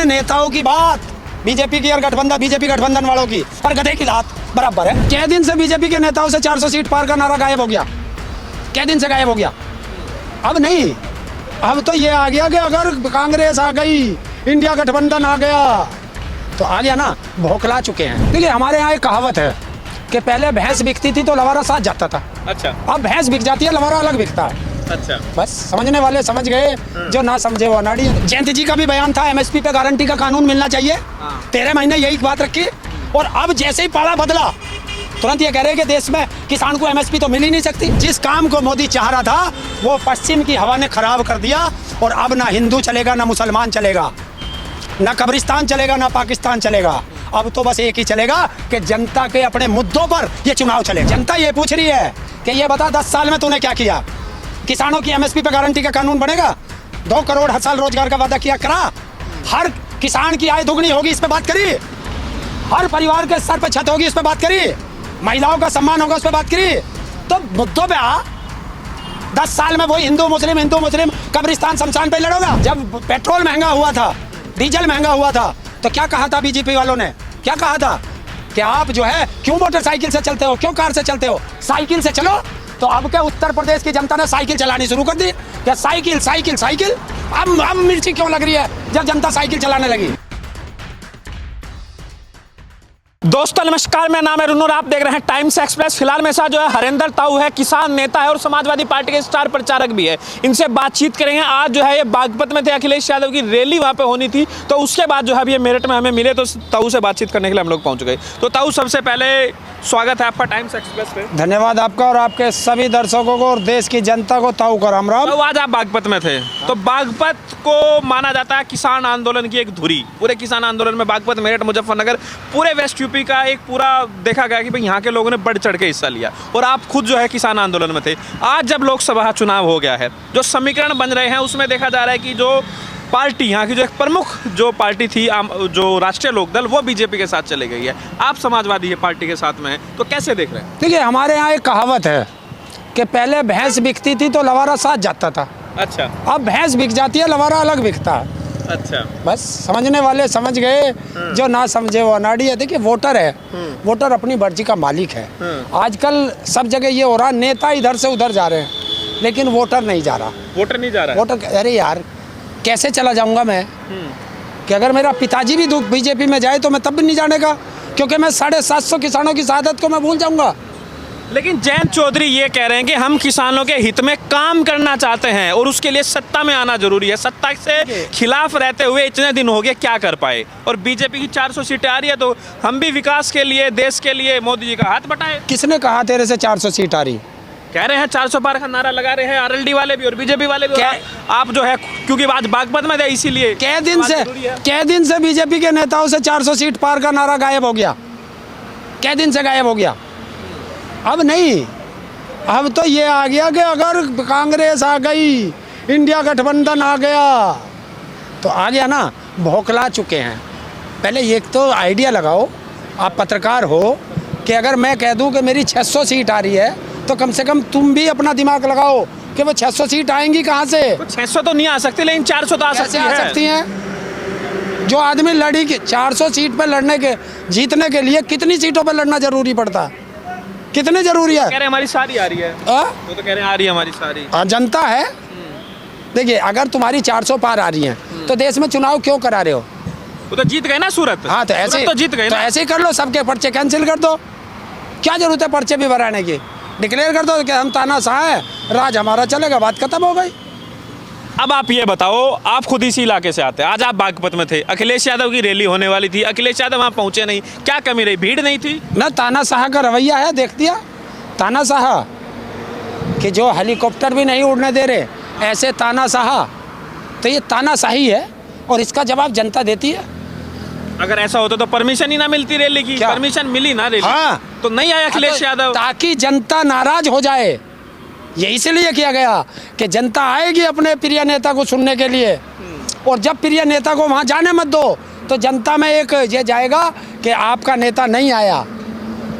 इन नेताओं की बात, बीजेपी की और गठबंधन, बीजेपी गठबंधन वालों की और गधे की लात बराबर है। कै दिन से बीजेपी के नेताओं से 400 सीट पार का नारा गायब हो गया, कै दिन से गायब हो गया। अब नहीं, अब तो ये आ गया कि अगर कांग्रेस आ गई, इंडिया गठबंधन आ गया तो आ गया ना, भौखला चुके हैं। देखिए हमारे यहाँ एक कहावत है कि पहले भैंस बिकती थी तो लवारा साथ जाता था। अच्छा। अब भैंस बिक जाती है, लवारा अलग बिकता है। अच्छा। बस समझने वाले समझ गए, जो ना समझे वो अनाड़ी है। जयंत जी का भी बयान था एमएसपी पे गारंटी का कानून मिलना चाहिए। 13 महीने यही बात रखी और अब जैसे ही पाला बदला तुरंत ये कह रहे हैं कि देश में किसान को एमएसपी तो मिल ही नहीं सकती। जिस काम को मोदी चाह रहा था वो पश्चिम की हवा ने खराब कर दिया और अब ना हिंदू चलेगा, ना मुसलमान चलेगा, ना कब्रिस्तान चलेगा, ना पाकिस्तान चलेगा। अब तो बस एक ही चलेगा कि जनता के अपने मुद्दों पर ये चुनाव चले। जनता ये पूछ रही है कि ये बता 10 साल में तूने क्या किया। किसानों की एमएसपी पे गारंटी का कानून बनेगा, 2 करोड़ हर साल रोजगार का वादा किया, करा। हर किसान की आय दुगनी होगी, इस पे बात करी। हर परिवार के सर पे छत होगी, इस पे बात करी। महिलाओं का सम्मान होगा, उस पे बात करी। तो मुद्दों पे आ। 10 साल में वही हिंदू मुस्लिम कब्रिस्तान शमशान पे लड़ोगा। जब पेट्रोल महंगा हुआ था, डीजल महंगा हुआ था, तो क्या कहा था बीजेपी वालों ने? क्या कहा था कि आप जो है क्यों मोटरसाइकिल से चलते हो, क्यों कार से चलते हो, साइकिल से चलो। तो अब क्या उत्तर प्रदेश की जनता ने साइकिल चलानी शुरू कर दी? क्या साइकिल साइकिल साइकिल? अब मिर्ची क्यों लग रही है जब जनता साइकिल चलाने लगी? दोस्तों नमस्कार, मेरा नाम है रुनूर, आप देख रहे हैं टाइम्स एक्सप्रेस। फिलहाल मेरे साथ जो है हरेंद्र ताऊ है, किसान नेता है और समाजवादी पार्टी के स्टार प्रचारक भी है। इनसे बातचीत करेंगे। आज जो है ये बागपत में थे, अखिलेश यादव की रैली वहाँ पे होनी थी, तो उसके बाद जो है ये मेरठ में हमें मिले, तो ताऊ से बातचीत करने के लिए हम लोग पहुँच गए। तो ताऊ, सबसे पहले स्वागत है आपका टाइम्स एक्सप्रेस पे। धन्यवाद आपका और आपके सभी दर्शकों को और देश की जनता को ताऊ का राम राम। तो आज आप बागपत में थे, तो बागपत को माना जाता है किसान आंदोलन की एक धुरी। पूरे किसान आंदोलन में बागपत, मेरठ, मुजफ्फरनगर, पूरे वेस्ट यूपी का एक पूरा देखा गया कि भाई यहाँ के लोगों ने बढ़ चढ़ के हिस्सा लिया और आप खुद जो है किसान आंदोलन में थे। आज जब लोकसभा चुनाव हो गया है, जो समीकरण बन रहे हैं उसमें देखा जा रहा है कि जो पार्टी यहाँ की जो एक प्रमुख जो पार्टी थी जो राष्ट्रीय लोकदल, वो बीजेपी के साथ चले गई है। आप समाजवादी पार्टी के साथ में हैं, तो कैसे देख रहे हैं? देखिए हमारे यहाँ एक कहावत है कि पहले भैंस बिकती थी तो लवारा साथ जाता था। अच्छा। अब भैंस बिक जाती है, लवारा अलग बिकता है। अच्छा। बस समझने वाले समझ गए, जो ना समझे वो अनाड़ी है। देखिए वोटर है, वोटर अपनी मर्जी का मालिक है। आजकल सब जगह ये हो रहा, नेता इधर से उधर जा रहे हैं लेकिन वोटर नहीं जा रहा। वोटर नहीं जा रहा है? वोटर, अरे यार कैसे चला जाऊंगा मैं कि अगर मेरा पिताजी भी बीजेपी में जाए तो मैं तब भी नहीं जाने का, क्योंकि मैं 750 किसानों की शहादत को मैं भूल जाऊंगा। लेकिन जयंत चौधरी ये कह रहे हैं कि हम किसानों के हित में काम करना चाहते हैं और उसके लिए सत्ता में आना जरूरी है। सत्ता से खिलाफ रहते हुए इतने दिन हो गए, क्या कर पाए? और बीजेपी की 400 सीटें आ रही है, तो हम भी विकास के लिए, देश के लिए मोदी जी का हाथ बटाए। किसने कहा तेरे से 400 सीट आ रही? कह रहे हैं 400 पार का नारा लगा रहे हैं आरएलडी वाले भी और बीजेपी वाले भी। आप जो है क्योंकि आज बागपत में थे इसीलिए। कै दिन से बीजेपी के नेताओं से 400 सीट पार का नारा गायब हो गया, कै दिन से गायब हो गया। अब नहीं, अब तो ये आ गया कि अगर कांग्रेस आ गई, इंडिया गठबंधन आ गया तो आ गया ना, भौखला चुके हैं। पहले ये तो आइडिया लगाओ, आप पत्रकार हो, कि अगर मैं कह दूं कि मेरी 600 सीट आ रही है तो कम से कम तुम भी अपना दिमाग लगाओ कि वो 600 सीट आएंगी कहाँ से। 600 तो नहीं आ सकती, लेकिन 400 तो आ सकती हैं। जो आदमी लड़ी 400 सीट पर लड़ने के, जीतने के लिए कितनी सीटों पर लड़ना जरूरी पड़ता है, कितने जरूरी है? कह रहे हमारी सारी आ रही है। वो तो कह रहे हैं आ रही है हमारी सारी। जनता है। देखिए अगर तुम्हारी 400 पार आ रही है तो देश में चुनाव क्यों करा रहे हो? वो तो जीत गए ना सूरत। हाँ तो ऐसे तो जीत गए, तो ऐसे ही कर लो, सबके पर्चे कैंसिल कर दो। क्या जरूरत है पर्चे भी भराने की? डिक्लेयर कर दो कि हम तानाशाह है, राज हमारा चलेगा, बात खत्म हो गई। अब आप ये बताओ, आप खुद इसी इलाके से आते हैं, आज आप बागपत में थे, अखिलेश यादव की रैली होने वाली थी, अखिलेश यादव वहाँ पहुँचे नहीं, क्या कमी रही? भीड़ नहीं थी ना? तानाशाह का रवैया है, देख दिया तानाशाह कि जो हेलीकॉप्टर भी नहीं उड़ने दे रहे, ऐसे तानाशाह। तो ये तानाशाही है और इसका जवाब जनता देती है। अगर ऐसा होता तो परमिशन ही ना मिलती रैली की। परमिशन मिली ना रैली। हाँ तो नहीं आया अखिलेश यादव, ताकि जनता नाराज हो जाए। ये इसलिए किया गया कि जनता आएगी अपने प्रिय नेता को सुनने के लिए, और जब प्रिय नेता को वहाँ जाने मत दो तो जनता में एक ये जाएगा कि आपका नेता नहीं आया।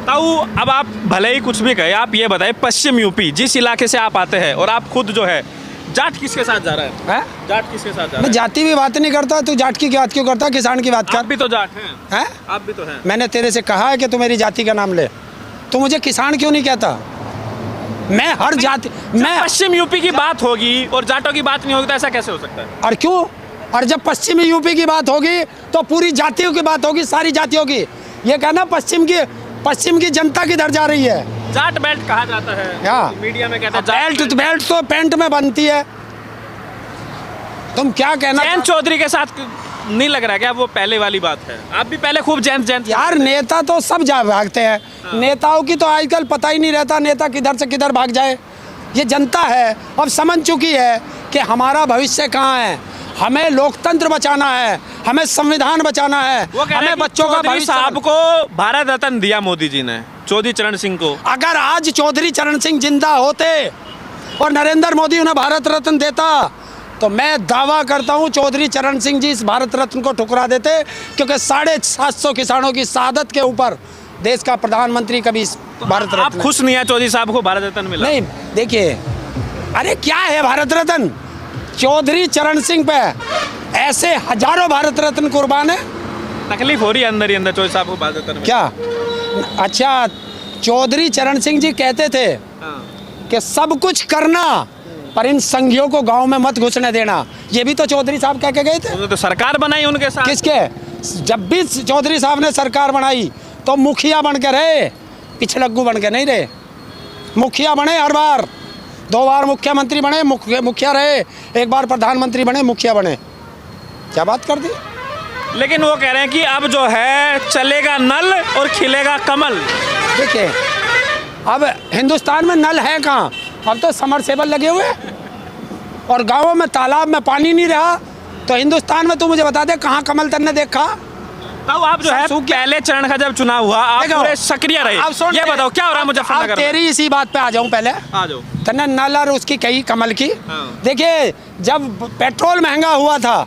ताऊ, अब आप भले ही कुछ भी कहे, आप ये बताएं, पश्चिम यूपी जिस इलाके से आप आते हैं और आप खुद जो है जाट किसके साथ जा रहा है? हैं? जाट किसके साथ जा रहा मैं है? जाति भी बात नहीं करता, तू जाट की बात क्यों करता, किसान की बात आप कर। भी तो जाट हैं। हैं? आप भी तो हैं। मैंने तेरे से कहा है कि तू मेरी जाति का नाम ले, तू मुझे किसान क्यों नहीं कहता? मैं हर जाति, मैं पश्चिम यूपी की बात होगी और जाटों की बात नहीं होगी तो ऐसा कैसे हो सकता है? और क्यों? और जब पश्चिमी यूपी की बात होगी तो पूरी जातियों की बात होगी, सारी जातियों की। ये कहना पश्चिम की जनता किधर जा रही है? जाट बेल्ट कहा जाता है, क्या? मीडिया में कहते हैं बेल्ट तो पैंट में बनती है। तुम क्या कहना? जयंत चौधरी के साथ नहीं लग रहा है क्या वो पहले वाली बात है? आप भी पहले खूब जयंत यार नेता तो सब जा भागते हैं। नेताओं की तो आजकल पता ही नहीं रहता नेता किधर से किधर भाग जाए। ये जनता है, अब समझ चुकी है कि हमारा भविष्य कहाँ है, हमें लोकतंत्र बचाना है, हमें संविधान बचाना है, हमें बच्चों का भविष्य। साहब को भारत रत्न दिया मोदी जी ने, चौधरी चरण सिंह को। अगर आज चौधरी चरण सिंह जिंदा होते और नरेंद्र मोदी उन्हें भारत रत्न देता तो मैं दावा करता हूं चौधरी चरण सिंह जी इस भारत रत्न को ठुकरा देते, क्योंकि 750 किसानों की शहादत के ऊपर देश का प्रधानमंत्री कभी इस भारत आप रत्न। खुश नहीं है चौधरी साहब को भारत रत्न मिला? नहीं, देखिए, अरे क्या है भारत रत्न? चौधरी चरण सिंह पे ऐसे हजारों भारत रत्न कुर्बान है। तकलीफ हो रही है अंदर ही अंदर चौधरी साहब को भारत रत्न मिला। क्या? अच्छा, चौधरी चरण सिंह जी कहते थे कि सब कुछ करना पर इन संघियों को गांव में मत घुसने देना। ये भी तो चौधरी साहब कह के गए थे। उन्होंने तो सरकार बनाई उनके साथ। किसके? जब भी चौधरी साहब ने सरकार बनाई तो मुखिया बन के रहे, पिछलग्गू बन के नहीं रहे। मुखिया बने हर बार, 2 बार मुख्यमंत्री बने, मुखिया रहे, 1 बार प्रधानमंत्री बने, मुखिया बने। क्या बात कर दी? लेकिन वो कह रहे हैं कि अब जो है चलेगा नल और खिलेगा कमल। देखिए, अब हिंदुस्तान में नल है कहाँ? अब तो समरसेबल लगे हुए और गांवों में तालाब में पानी नहीं रहा। तो हिंदुस्तान में तू मुझे बता दे कहाँ कमल तन्ने देखा? तब आप जो है पहले चरण का जब चुनाव हुआ आप पूरे सक्रिय रहे। ये बताओ क्या हो रहा है मुजफ्फरनगर में? तेरी इसी बात पे आ जाऊं पहले। आ जाओ। तन्ने नल और उसकी कही कमल की। हाँ। देखिए, जब पेट्रोल महंगा हुआ था,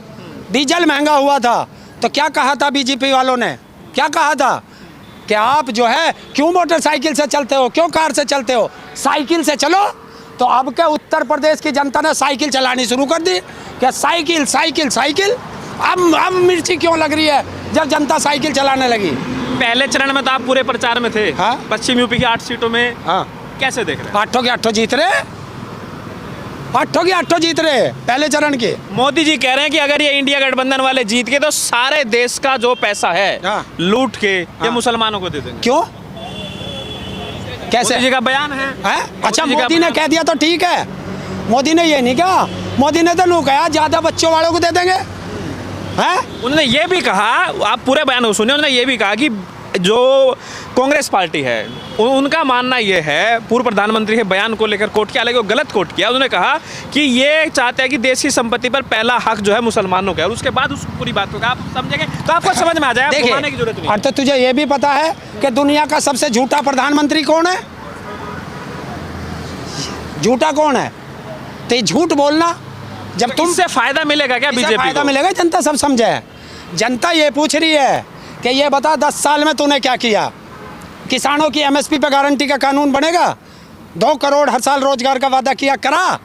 डीजल महंगा हुआ था, तो क्या कहा था बीजेपी वालों ने? क्या कहा था कि आप जो है क्यों मोटरसाइकिल से चलते हो, क्यों कार से चलते हो, साइकिल से चलो। तो अब के उत्तर प्रदेश की जनता ने साइकिल चलानी शुरू कर दी। क्या साइकिल साइकिल साइकिल? अब मिर्ची क्यों लग रही है जब जनता साइकिल चलाने लगी? पहले चरण में तो आप पूरे प्रचार में थे। हाँ? पश्चिम यूपी की 8 सीटों में। हाँ, कैसे देख रहे हैं? 8 के 8 जीत रहे, 8 के 8 जीत रहे पहले चरण के। मोदी जी कह रहे हैं कि अगर ये इंडिया गठबंधन वाले जीत गए तो सारे देश का जो पैसा है हाँ। लूट के ये मुसलमानों को दे देंगे। क्यों? कैसे? मोदी जी का बयान है। अच्छा, जी का मोदी ने बयान। कह दिया तो ठीक है। मोदी ने ये नहीं कहा, मोदी ने तो नू कहा ज्यादा बच्चों वालों को दे देंगे। हैं? उन्होंने ये भी कहा, आप पूरे बयान को सुनिए, उन्होंने ये भी कहा कि जो कांग्रेस पार्टी है उनका मानना ये है, पूर्व प्रधानमंत्री के बयान को लेकर कोट किया, हालांकि वो गलत कोट किया। उन्होंने कहा कि ये चाहते हैं कि देश की संपत्ति पर पहला हक जो है मुसलमानों का है, और उसके बाद उस पूरी बात को आप समझेंगे तो आपको समझ में आ जाएगा। देखिए, की जरूरत नहीं। और तो तुझे ये भी पता है कि दुनिया का सबसे झूठा प्रधानमंत्री कौन है? झूठा कौन है? तो ये झूठ बोलना, जब तुम इससे फायदा मिलेगा क्या बीजेपी को? फायदा मिलेगा, जनता सब समझे। जनता ये पूछ रही है कि ये बता 10 साल में तूने क्या किया? किसानों की एमएसपी पे गारंटी का कानून बनेगा, 2 करोड़ हर साल रोजगार का वादा किया, करा?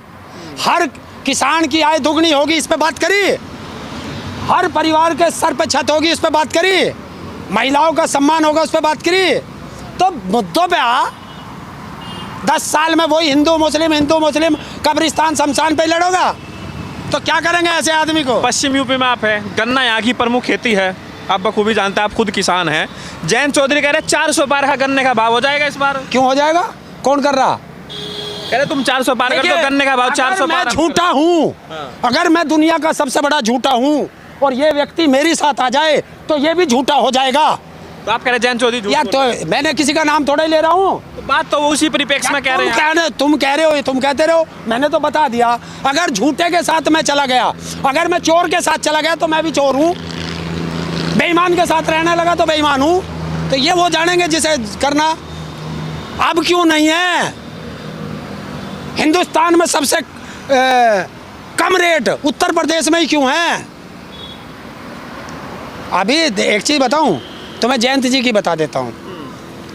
हर किसान की आय दुगनी होगी, इस पे बात करी? हर परिवार के सर पे छत होगी, इस पे बात करी? महिलाओं का सम्मान होगा, उस पे बात करी? तो मुद्दों पे आ। 10 साल में वही हिंदू मुस्लिम कब्रिस्तान शमशान पे लड़ोगा तो क्या करेंगे ऐसे आदमी को? पश्चिम यूपी में आप है, गन्ना यहाँ की प्रमुख खेती है, आप बखूबी जानते हैं, आप खुद किसान हैं। जयंत चौधरी कह रहे 400 पार का गन्ने का भाव हो जाएगा इस बार। क्यों हो जाएगा? कौन कर रहा? कह रहे तुम 400 पार कर दो, गन्ने का भाव 400 मैं पार। झूठा हूँ, अगर मैं दुनिया का सबसे बड़ा झूठा हूँ और ये व्यक्ति मेरे साथ आ जाए तो ये भी झूठा हो जाएगा। तो आप कह रहे जयंत चौधरी झूठ यार, तो मैंने किसी का नाम थोड़ा ही ले रहा हूँ। तो बात तो उसी परिप्रेक्ष्य में कह रहे हैं। तुम कह रहे हो, तुम कहते रहो, मैंने तो बता दिया। अगर झूठे के साथ मैं चला गया, अगर मैं चोर के साथ चला गया तो मैं भी चोर हूँ, बेईमान के साथ रहने लगा तो बेईमान हूँ। तो ये वो जानेंगे जिसे करना। अब क्यों नहीं है? हिंदुस्तान में सबसे कम रेट उत्तर प्रदेश में ही क्यों है? अभी एक चीज़ बताऊं तो मैं जयंत जी की बता देता हूं।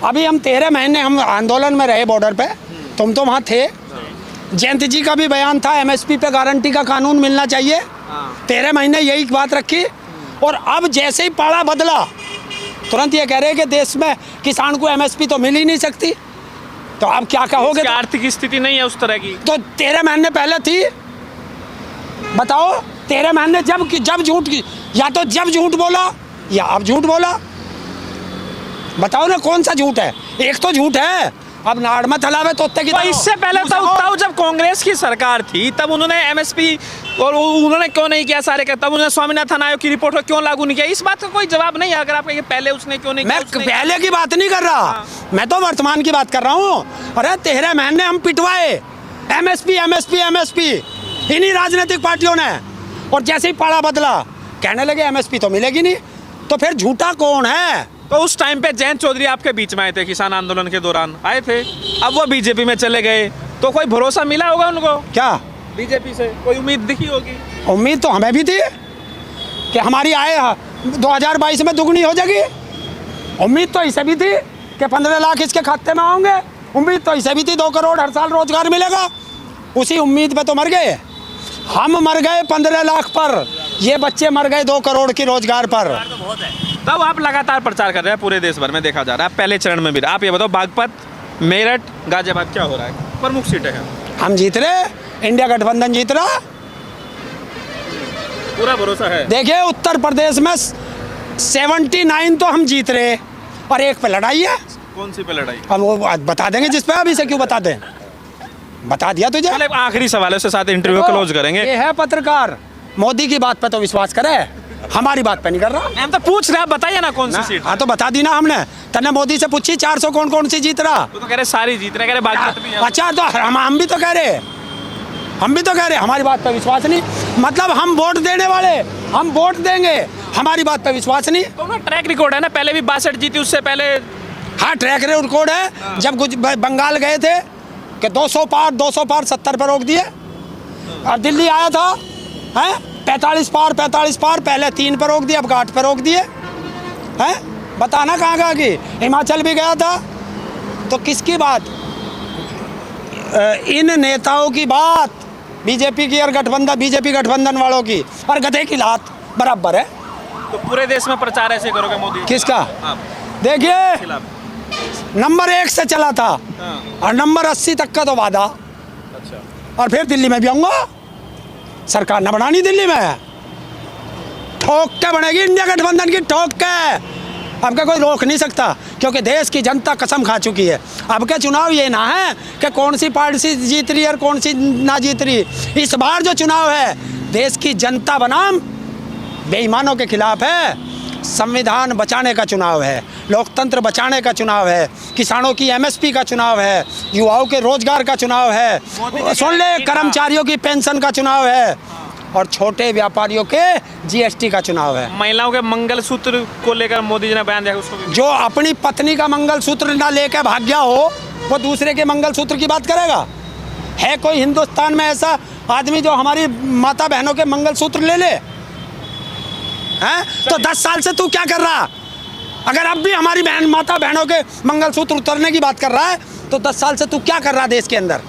अभी हम 13 महीने हम आंदोलन में रहे बॉर्डर पे, तुम तो वहाँ थे। जयंत जी का भी बयान था, एमएसपी पे गारंटी का कानून मिलना चाहिए। 13 महीने यही बात रखी, और अब जैसे ही पाला बदला तुरंत ये कह रहे हैं कि देश में किसान को एमएसपी तो मिल ही नहीं सकती। तो अब क्या कहोगे? इसकी आर्थिक स्थिति नहीं है उस तरह की। तो 13 महीने पहले थी, बताओ। 13 महीने जब झूठ की, या तो जब झूठ बोला या अब झूठ बोला, बताओ ना कौन सा झूठ है? एक तो झूठ है। अब नाड़ में हलावे तोते की। तो इससे पहले तब जब कांग्रेस की सरकार थी तब उन्होंने एमएसपी और उन्होंने क्यों नहीं किया सारे, तब उन्होंने स्वामीनाथन आयोग की रिपोर्ट को क्यों लागू नहीं किया? इस बात का कोई जवाब नहीं है। अगर आप कहेंगे पहले उसने क्यों नहीं किया, मैं पहले की बात नहीं कर रहा, मैं तो वर्तमान की बात कर रहा हूँ। अरे 13 महीने हम पिटवाए, एमएसपी एमएसपी एमएसपी इन्हीं राजनीतिक पार्टियों ने, और जैसे ही पाला बदला कहने लगे एमएसपी तो मिलेगी नहीं। तो फिर झूठा कौन है? तो उस टाइम पे जयंत चौधरी आपके बीच में आए थे, किसान आंदोलन के दौरान आए थे। अब वो बीजेपी में चले गए, तो कोई भरोसा मिला होगा उनको? क्या बीजेपी से कोई उम्मीद दिखी होगी? उम्मीद तो हमें भी थी कि हमारी आय 2022 में दुगनी हो जाएगी। उम्मीद तो इसे भी थी कि 15 लाख इसके खाते में आएंगे। उम्मीद तो इसे भी थी 2 करोड़ हर साल रोजगार मिलेगा। उसी उम्मीद पे तो मर गए। हम मर गए 15 लाख पर, ये बच्चे मर गए 2 करोड़ की रोजगार पर। तब आप लगातार प्रचार कर रहे हैं, पूरे देश भर में देखा जा रहा है, पहले चरण में भी। आप ये बताओ, बागपत, मेरठ, गाजियाबाद क्या हो रहा है? प्रमुख सीटें हैं। हम जीत रहे, इंडिया गठबंधन जीत रहा। पूरा भरोसा है। देखिए उत्तर प्रदेश में 79 तो हम जीत रहे, और एक पे लड़ाई है। कौन सी पे लड़ाई? अब वो बता देंगे जिस पे, अभी से क्यों बता दें? बता दिया तुझे। चले आखिरी सवाल है, उसके साथ इंटरव्यू क्लोज करेंगे। ये है पत्रकार, मोदी की बात पे तो विश्वास करे, हमारी बात पे नहीं कर रहा। हम तो पूछ रहे हैं, बताइए ना कौन सी सीट? हाँ तो बता दी ना हमने। तने मोदी से पूछी 400 कौन सी जीत रहा? तो कह रहे सारी जीत रहे, कह रहे बागपत भी है। अच्छा, तो हम भी तो कह रहे, हमारी बात पे विश्वास नहीं। मतलब हम वोट देने वाले, हम वोट देंगे, हमारी बात पे विश्वास नहीं। तो ना ट्रैक रिकॉर्ड है ना, पहले भी 62 जीती, उससे पहले। हाँ ट्रैक रिकॉर्ड है। जब बंगाल गए थे कि 200 पार 70 पर रोक दिए, और दिल्ली आया था हैं 45 पार, पहले 3 पर रोक दिया, अब 8 पर रोक दिए हैं। बताना कहाँ की? हिमाचल भी गया था। तो किसकी बात? इन नेताओं की बात, बीजेपी की और बीजेपी गठबंधन वालों की, और गधे की लात बराबर है। तो पूरे देश में प्रचार ऐसे करोगे मोदी? किसका? देखिए नंबर 1 से चला था, और नंबर 80 तक का तो वादा। अच्छा। और फिर दिल्ली में भी आऊँगा। सरकार न बनानी दिल्ली में, ठोक के बनेगी इंडिया गठबंधन की, ठोक के। अब का कोई रोक नहीं सकता, क्योंकि देश की जनता कसम खा चुकी है। अब के चुनाव ये ना है कि कौन सी पार्टी जीत रही है और कौन सी ना जीत रही। इस बार जो चुनाव है देश की जनता बनाम बेईमानों के खिलाफ है। संविधान बचाने का चुनाव है, लोकतंत्र बचाने का चुनाव है, किसानों की एमएसपी का चुनाव है, युवाओं के रोजगार का चुनाव है, सुन ले, कर्मचारियों की पेंशन का चुनाव है, और छोटे व्यापारियों के जीएसटी का चुनाव है। महिलाओं के मंगलसूत्र को लेकर मोदी जी ने बयान दिया, उसको भी। जो अपनी पत्नी का मंगलसूत्र ना लेकर भाग गया हो, वो दूसरे के मंगलसूत्र की बात करेगा? है कोई हिंदुस्तान में ऐसा आदमी जो हमारी माता बहनों के मंगलसूत्र ले ले? हैं? तो 10 साल से तू क्या कर रहा? अगर अब भी हमारी माता बहनों के मंगलसूत्र उतरने की बात कर रहा है, तो 10 साल से तू क्या कर रहा देश के अंदर?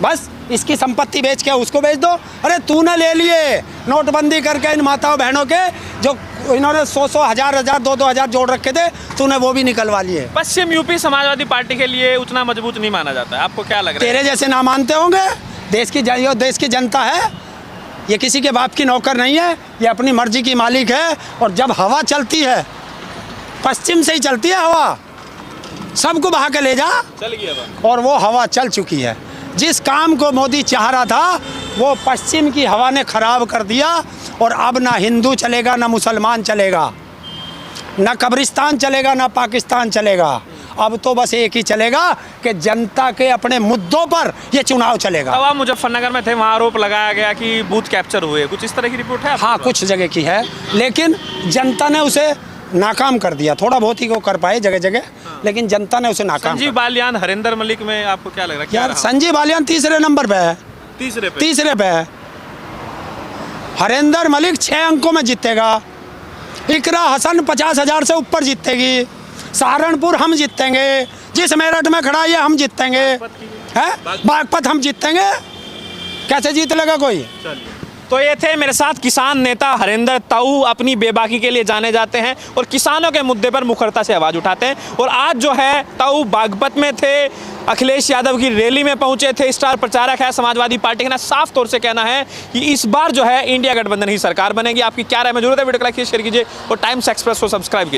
बस इसकी संपत्ति बेच के उसको बेच दो। अरे तूने ले लिए नोटबंदी करके इन माताओं बहनों के, जो इन्होंने 100 हजार 2,000 जोड़ रखे थे, तूने वो भी निकलवा लिए। पश्चिम यूपी समाजवादी पार्टी के लिए उतना मजबूत नहीं माना जाता है, आपको क्या लग रहा है? तेरे जैसे ना मानते होंगे। देश की जनता है, ये किसी के बाप की नौकर नहीं है, ये अपनी मर्जी की मालिक है। और जब हवा चलती है, पश्चिम से ही चलती है हवा, सबको बहा के ले जा। चल गया, और वो हवा चल चुकी है। जिस काम को मोदी चाह रहा था वो पश्चिम की हवा ने खराब कर दिया। और अब ना हिंदू चलेगा, ना मुसलमान चलेगा, ना कब्रिस्तान चलेगा, ना पाकिस्तान चलेगा। अब तो बस एक ही चलेगा कि जनता के अपने मुद्दों पर ये चुनाव चलेगा। अब आप मुजफ्फरनगर में थे, वहाँ आरोप लगाया गया कि बूथ कैप्चर हुए, कुछ इस तरह की रिपोर्ट है? हाँ कुछ जगह की है, लेकिन जनता ने उसे नाकाम कर दिया। थोड़ा बहुत ही को कर पाए जगह जगह, लेकिन जनता ने उसे नाकाम। संजीव बालियान, हरिंदर मलिक में आपको क्या लग रहा है? यार संजीव बालियान तीसरे नंबर पे है, तीसरे पे है। हरिंदर मलिक 6 अंकों में जीतेगा। इकरा हसन 50,000 से ऊपर जीतेगी। सहारनपुर हम जीतेंगे, जिस मेरठ में खड़ा है हम जीतेंगे। है बागपत हम जीतेंगे, कैसे जीत लेगा कोई। तो ये थे मेरे साथ किसान नेता हरेंद्र ताऊ, अपनी बेबाकी के लिए जाने जाते हैं और किसानों के मुद्दे पर मुखरता से आवाज़ उठाते हैं। और आज जो है ताऊ बागपत में थे, अखिलेश यादव की रैली में पहुंचे थे, स्टार प्रचारक है समाजवादी पार्टी के ना, साफ तौर से कहना है कि इस बार जो है इंडिया गठबंधन ही सरकार बनेगी। आपकी क्या राय में जरूरत है, वीडियो को लाइक शेयर कीजिए और टाइम्स एक्सप्रेस को सब्सक्राइब कीजिए।